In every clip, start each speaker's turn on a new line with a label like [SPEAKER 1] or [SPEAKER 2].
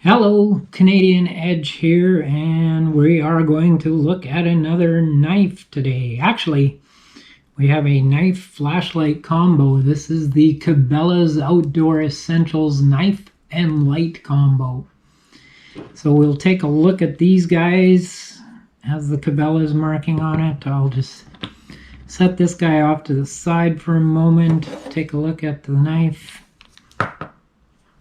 [SPEAKER 1] Hello, Canadian Edge here, and we are going to look at another knife today. Actually, we have a knife flashlight combo. This is the Cabela's Outdoor Essentials knife and light combo. So we'll take a look at these guys. Has the Cabela's marking on it. I'll just set this guy off to the side for a moment. Take a look at the knife.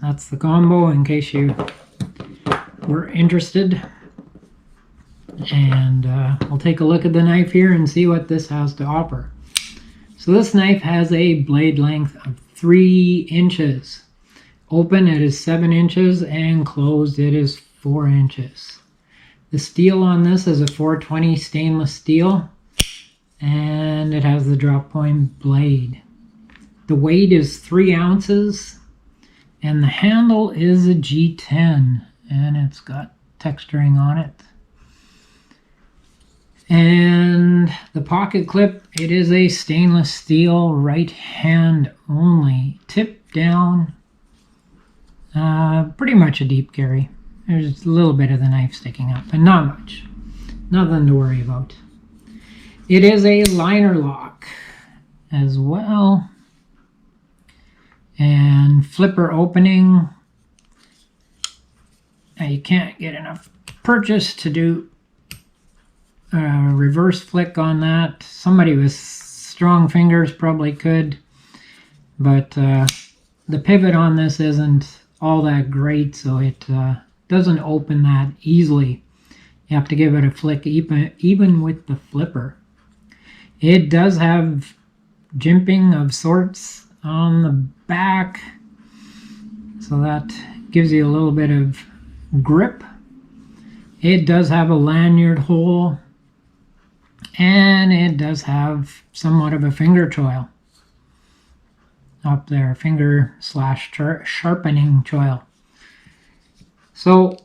[SPEAKER 1] That's the combo in case you were interested. And we'll take a look at the knife here and see what this has to offer. So this knife has a blade length of 3 inches. Open it is 7 inches and closed it is 4 inches. The steel on this is a 420 stainless steel, and it has the drop point blade. The weight is 3 ounces. And the handle is a G10, and it's got texturing on it. And the pocket clip, it is a stainless steel, right hand only, tip down, pretty much a deep carry. There's a little bit of the knife sticking up, but not much. Nothing to worry about. It is a liner lock as well. And flipper opening. Now you can't get enough purchase to do a reverse flick on that. Somebody with strong fingers probably could, but the pivot on this isn't all that great, so it doesn't open that easily. You have to give it a flick even with the flipper. It does have jimping of sorts on the back, so that gives you a little bit of grip. It does have a lanyard hole, and it does have somewhat of a finger choil up there, finger slash sharpening choil. So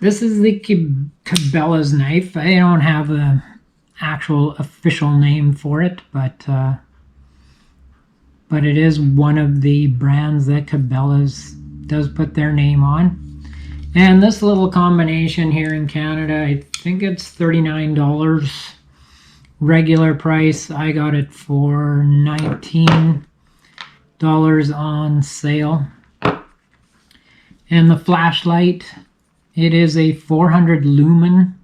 [SPEAKER 1] this is the Cabela's knife. I don't have an actual official name for it, but it is one of the brands that Cabela's does put their name on. And this little combination here in Canada, I think it's $39 regular price. I got it for $19 on sale. And the flashlight, it is a 400 lumen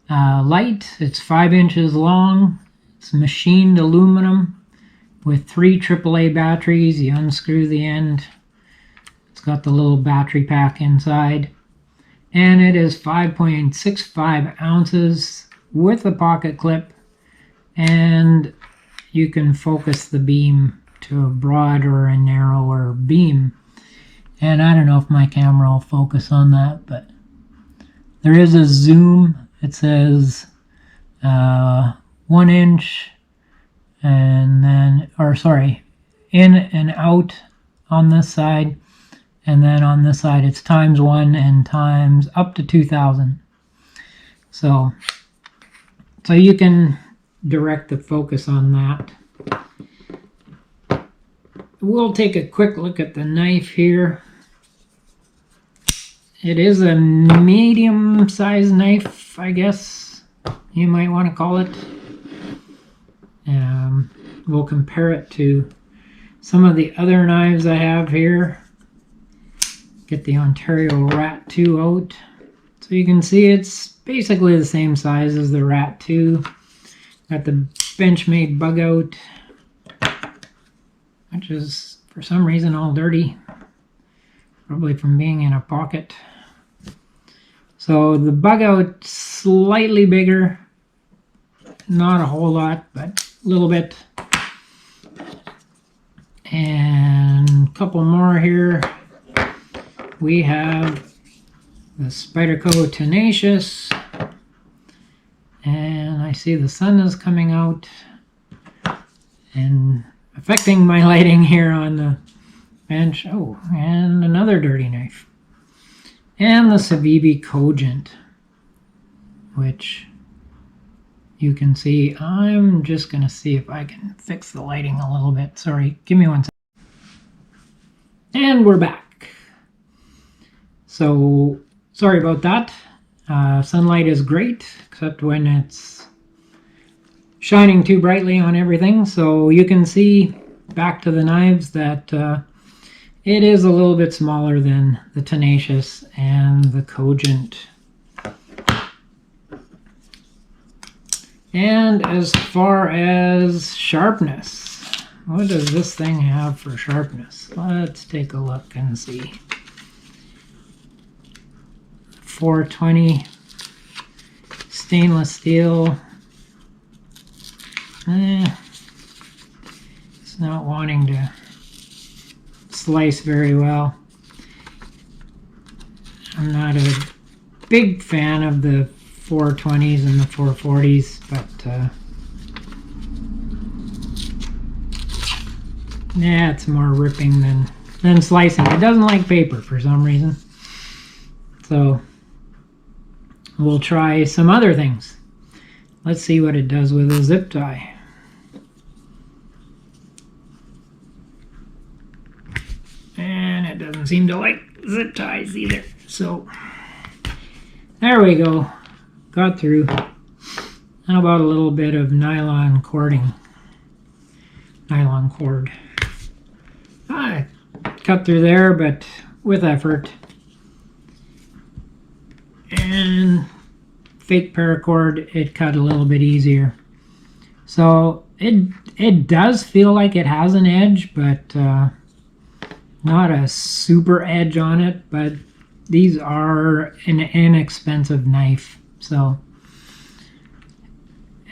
[SPEAKER 1] light. It's 5 inches long. It's machined aluminum with 3 AAA batteries. You unscrew the end. It's got the little battery pack inside. And it is 5.65 ounces with a pocket clip. And you can focus the beam to a broad or a narrower beam. And I don't know if my camera will focus on that, but there is a zoom. It says 1 inch. And then, in and out on this side, and then on this side it's ×1 and times up to 2000. So you can direct the focus on that. We'll take a quick look at the knife here. It is a medium-sized knife, I guess you might want to call it. We'll compare it to some of the other knives I have here. Get the Ontario Rat 2 out. So you can see it's basically the same size as the Rat 2. Got the Benchmade bug out, which is for some reason all dirty. Probably from being in a pocket. So the bug out slightly bigger. Not a whole lot, but a little bit. And a couple more here. We have the Spyderco Tenacious. And I see the sun is coming out and affecting my lighting here on the bench. Oh, and another dirty knife. And the Civivi Cogent, which you can see. I'm just going to see if I can fix the lighting a little bit. Sorry, give me 1 second. And we're back. So sorry about that. Sunlight is great, except when it's shining too brightly on everything. So you can see, back to the knives, that it is a little bit smaller than the Tenacious and the Cogent. And as far as sharpness, what does this thing have for sharpness? Let's take a look and see. 420 stainless steel. It's not wanting to slice very well. I'm not a big fan of the 420s and the 440s, but yeah, it's more ripping than slicing. It doesn't like paper for some reason. So we'll try some other things. Let's see what it does with a zip tie. And it doesn't seem to like zip ties either. So there we go. Got through. How about a little bit of nylon cording? Nylon cord. I cut through there, but with effort. And fake paracord, it cut a little bit easier. So it does feel like it has an edge, but not a super edge on it. But these are an inexpensive knife. So,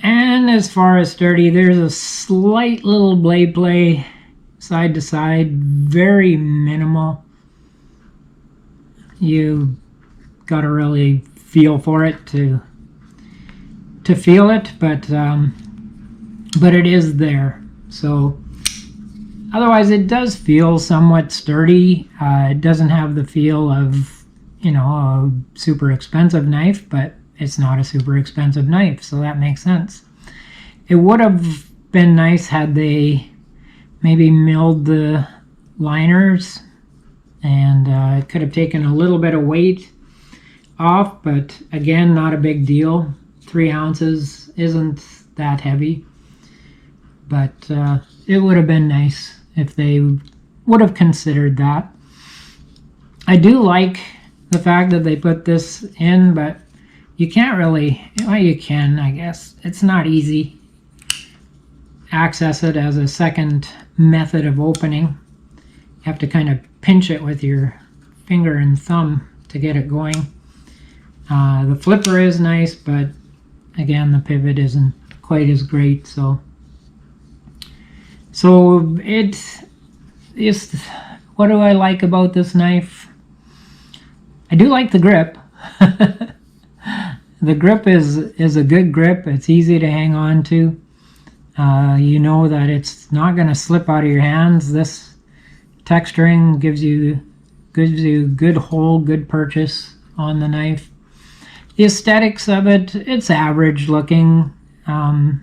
[SPEAKER 1] and as far as sturdy, there's a slight little blade play side to side, very minimal. You got to really feel for it to feel it, but it is there. So otherwise, it does feel somewhat sturdy. It doesn't have the feel of, you know, a super expensive knife, but it's not a super expensive knife, so that makes sense. It would have been nice had they maybe milled the liners, and it could have taken a little bit of weight off, but again, not a big deal. 3 ounces isn't that heavy, but it would have been nice if they would have considered that. I do like the fact that they put this in, but you can't really, well, you can, I guess. It's not easy. Access it as a second method of opening. You have to kind of pinch it with your finger and thumb to get it going. The flipper is nice, but again, the pivot isn't quite as great. So it is. What do I like about this knife? I do like the grip. The grip is a good grip. It's easy to hang on to. You know that it's not going to slip out of your hands. This texturing gives you good hold, good purchase on the knife. The aesthetics of it, it's average looking. You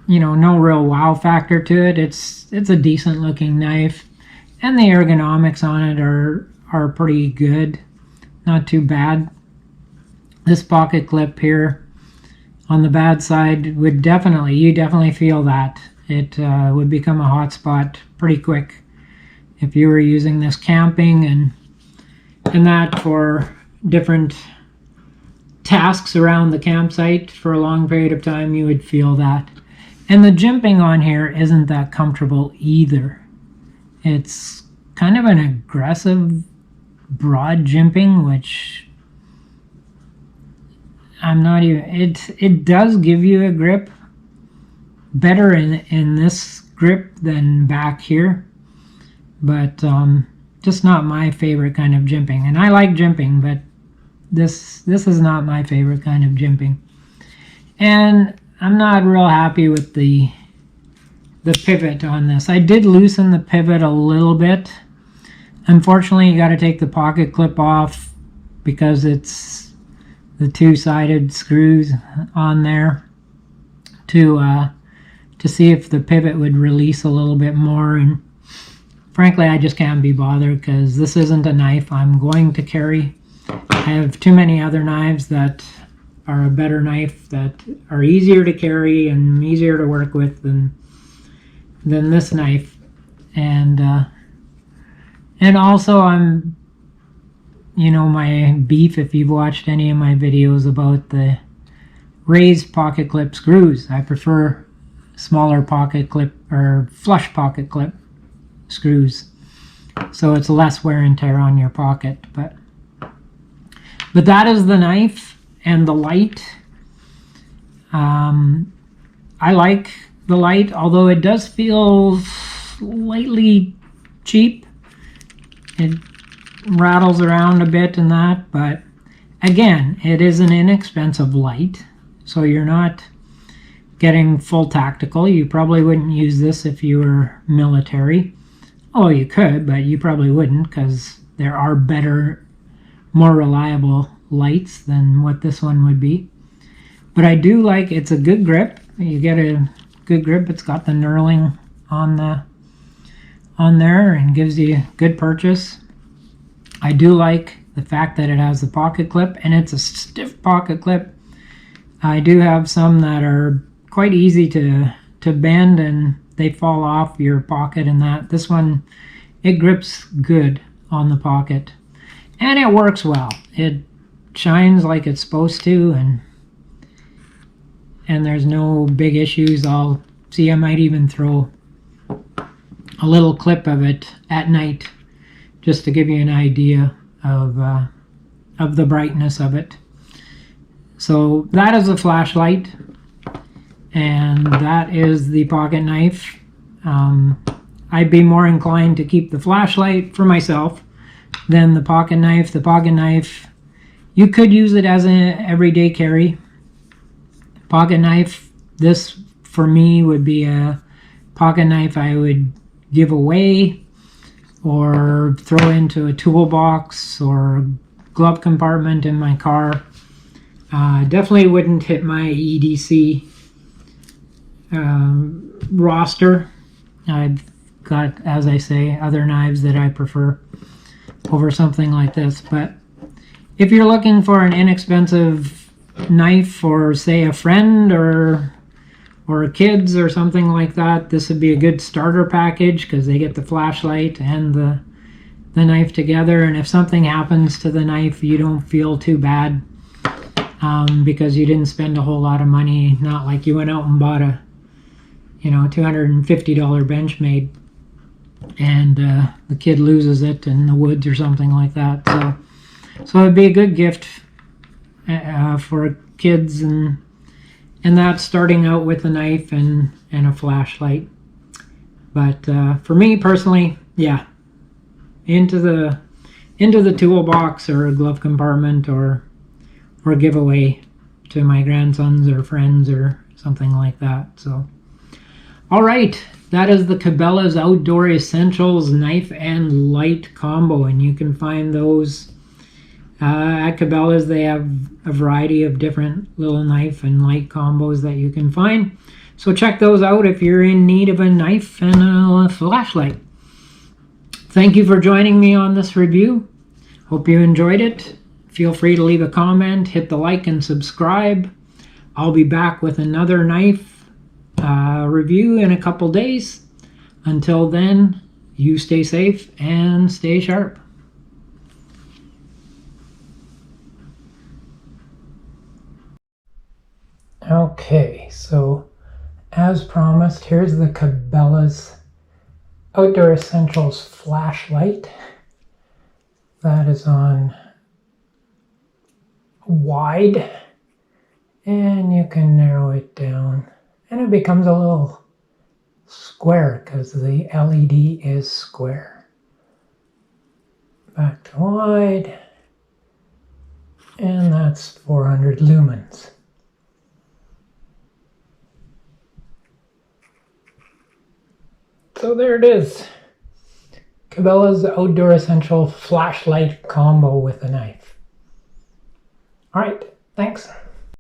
[SPEAKER 1] know, no real wow factor to it. It's a decent looking knife, and the ergonomics on it are pretty good. Not too bad. This pocket clip here on the bad side would you definitely feel that. It would become a hot spot pretty quick if you were using this camping and that for different tasks around the campsite for a long period of time. You would feel that. And the jimping on here isn't that comfortable either. It's kind of an aggressive broad jimping, which I'm not even, it does give you a grip better in this grip than back here, but just not my favorite kind of jimping. And I like jimping, but this is not my favorite kind of jimping. And I'm not real happy with the pivot on this. I did loosen the pivot a little bit. Unfortunately, you got to take the pocket clip off because it's the two-sided screws on there to see if the pivot would release a little bit more. And frankly, I just can't be bothered because this isn't a knife I'm going to carry. I have too many other knives that are a better knife, that are easier to carry and easier to work with than this knife. And also I'm, my beef, if you've watched any of my videos about the raised pocket clip screws. I prefer smaller pocket clip or flush pocket clip screws, so it's less wear and tear on your pocket. But that is the knife and the light. I like the light, although it does feel slightly cheap. It rattles around a bit and that, but again, it is an inexpensive light, so you're not getting full tactical. You probably wouldn't use this if you were military. Oh, you could, but you probably wouldn't, because there are better, more reliable lights than what this one would be. But I do like, it's a good grip. You get a good grip. It's got the knurling on there and gives you good purchase. I do like the fact that it has the pocket clip, and it's a stiff pocket clip. I do have some that are quite easy to bend and they fall off your pocket and that. This one, it grips good on the pocket and it works well. It shines like it's supposed to, and there's no big issues. I might even throw a little clip of it at night just to give you an idea of the brightness of it. So that is a flashlight, and that is the pocket knife. I'd be more inclined to keep the flashlight for myself than the pocket knife. The pocket knife, you could use it as an everyday carry. Pocket knife, this for me would be a pocket knife I would give away or throw into a toolbox or glove compartment in my car. Definitely wouldn't hit my EDC roster. I've got, as I say, other knives that I prefer over something like this. But if you're looking for an inexpensive knife for, say, a friend or kids or something like that, this would be a good starter package because they get the flashlight and the knife together. And if something happens to the knife, you don't feel too bad because you didn't spend a whole lot of money. Not like you went out and bought a $250 Benchmade and the kid loses it in the woods or something like that. So it'd be a good gift for kids and that's starting out with a knife and a flashlight. But for me personally, yeah, into the toolbox or a glove compartment or give away to my grandsons or friends or something like that. So, all right, that is the Cabela's Outdoor Essentials knife and light combo, and you can find those at Cabela's. They have a variety of different little knife and light combos that you can find. So check those out if you're in need of a knife and a flashlight. Thank you for joining me on this review. Hope you enjoyed it. Feel free to leave a comment, hit the like and subscribe. I'll be back with another knife review in a couple days. Until then, you stay safe and stay sharp. Okay, so as promised, here's the Cabela's Outdoor Essentials flashlight. That is on wide, and you can narrow it down, and it becomes a little square because the LED is square. Back to wide, and that's 400 lumens. So there it is. Cabela's Outdoor Essential flashlight combo with a knife. All right, thanks.